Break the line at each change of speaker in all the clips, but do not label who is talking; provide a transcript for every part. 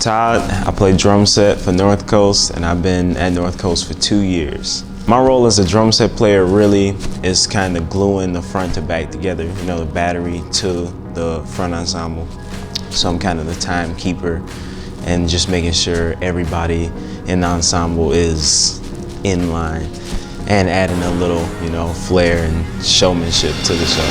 Todd. I play drum set for NorthCoast, and I've been at NorthCoast for 2 years. My role as a drum set player really is kind of gluing the front to back together, you know, the battery to the front ensemble. So I'm kind of the timekeeper and just making sure everybody in the ensemble is in line and adding a little, you know, flair and showmanship to the show.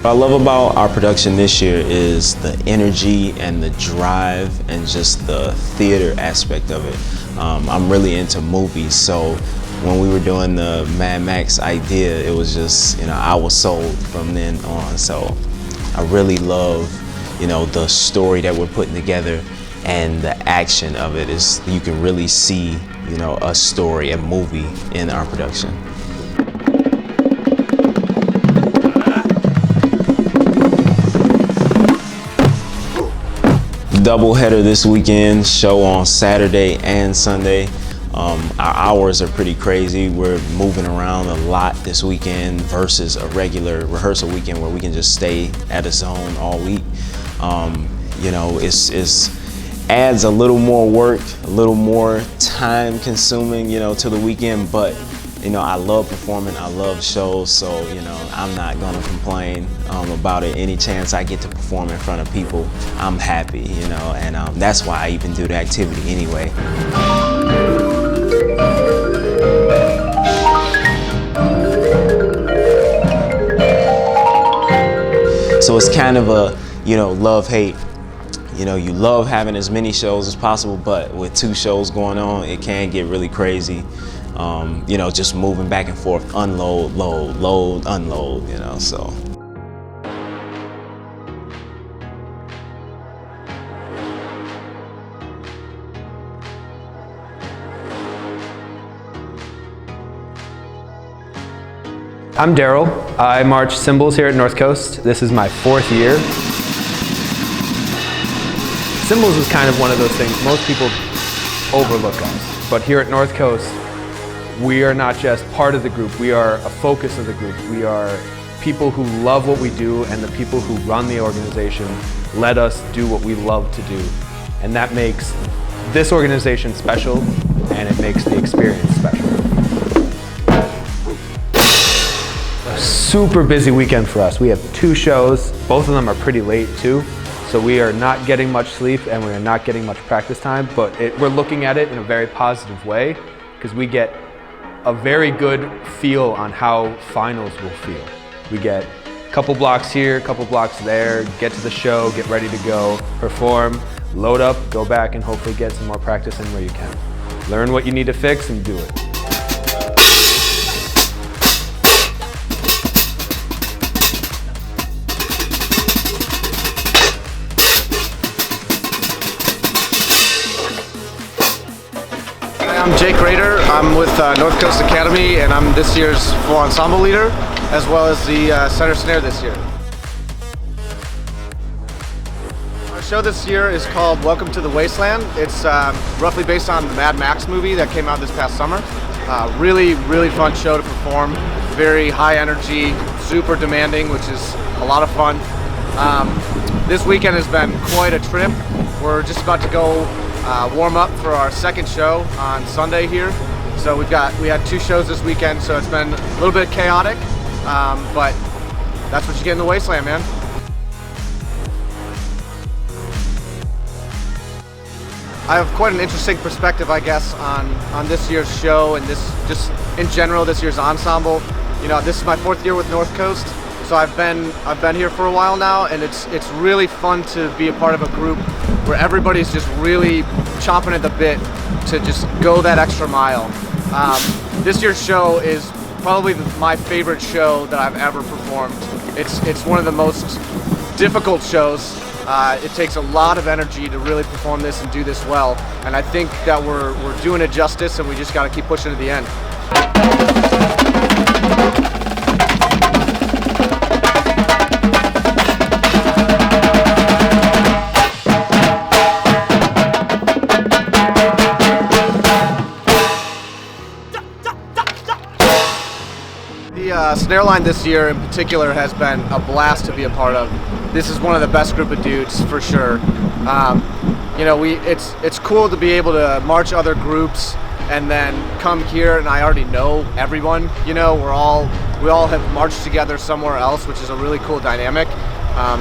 What I love about our production this year is the energy and the drive and just the theater aspect of it. I'm really into movies, so when we were doing the Mad Max idea, it was just, you know, I was sold from then on. So I really love, you know, the story that we're putting together, and the action of it is, you can really see, you know, a story, a movie in our production. Doubleheader this weekend, show on Saturday and Sunday. Our hours are pretty crazy. We're moving around a lot this weekend versus a regular rehearsal weekend where we can just stay at a zone all week. You know, it's adds a little more work, a little more time consuming, you know, to the weekend, but you know, I love performing, I love shows, so, you know, I'm not gonna complain about it. Any chance I get to perform in front of people, I'm happy, you know, and that's why I even do the activity anyway. So it's kind of a, you know, love-hate. You know, you love having as many shows as possible, but with 2 shows going on, it can get really crazy. You know, just moving back and forth, unload, load, load, unload, you know, so.
I'm Daryl. I march cymbals here at NorthCoast. This is my 4th year. Cymbals is kind of one of those things most people overlook us, but here at NorthCoast, we are not just part of the group, we are a focus of the group. We are people who love what we do, and the people who run the organization let us do what we love to do. And that makes this organization special, and it makes the experience special. A super busy weekend for us. We have 2 shows, both of them are pretty late too. So we are not getting much sleep and we are not getting much practice time, but we're looking at it in a very positive way, because we get a very good feel on how finals will feel. We get a couple blocks here, a couple blocks there, get to the show, get ready to go, perform, load up, go back, and hopefully get some more practice in where you can. Learn what you need to fix and do it.
I'm Jake Rader. I'm with NorthCoast Academy, and I'm this year's full ensemble leader, as well as the center snare this year. Our show this year is called Welcome to the Wasteland. It's roughly based on the Mad Max movie that came out this past summer. Really fun show to perform. Very high energy, super demanding, which is a lot of fun. This weekend has been quite a trip. We're just about to go warm up for our 2nd show on Sunday here. So we had 2 shows this weekend, so it's been a little bit chaotic, but that's what you get in the Wasteland, man. I have quite an interesting perspective, I guess, on this year's show and this, just in general, this year's ensemble. You know, this is my 4th year with NorthCoast, so I've been here for a while now, and it's really fun to be a part of a group where everybody's just really chomping at the bit to just go that extra mile. This year's show is probably my favorite show that I've ever performed. It's one of the most difficult shows. It takes a lot of energy to really perform this and do this well, and I think that we're doing it justice, and we just got to keep pushing to the end. snare line this year in particular has been a blast to be a part of. This is one of the best group of dudes for sure. You know, it's cool to be able to march other groups and then come here and I already know everyone. You know, we all have marched together somewhere else, which is a really cool dynamic.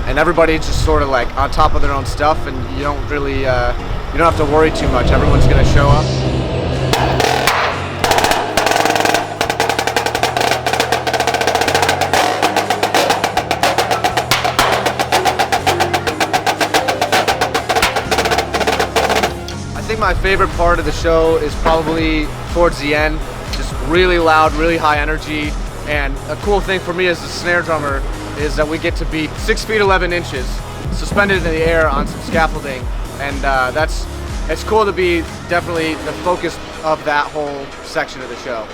And everybody's just sort of like on top of their own stuff, and you don't really you don't have to worry too much. Everyone's gonna show up. I think my favorite part of the show is probably towards the end. Just really loud, really high energy, and a cool thing for me as a snare drummer is that we get to be 6 feet 11 inches suspended in the air on some scaffolding, and it's cool to be definitely the focus of that whole section of the show.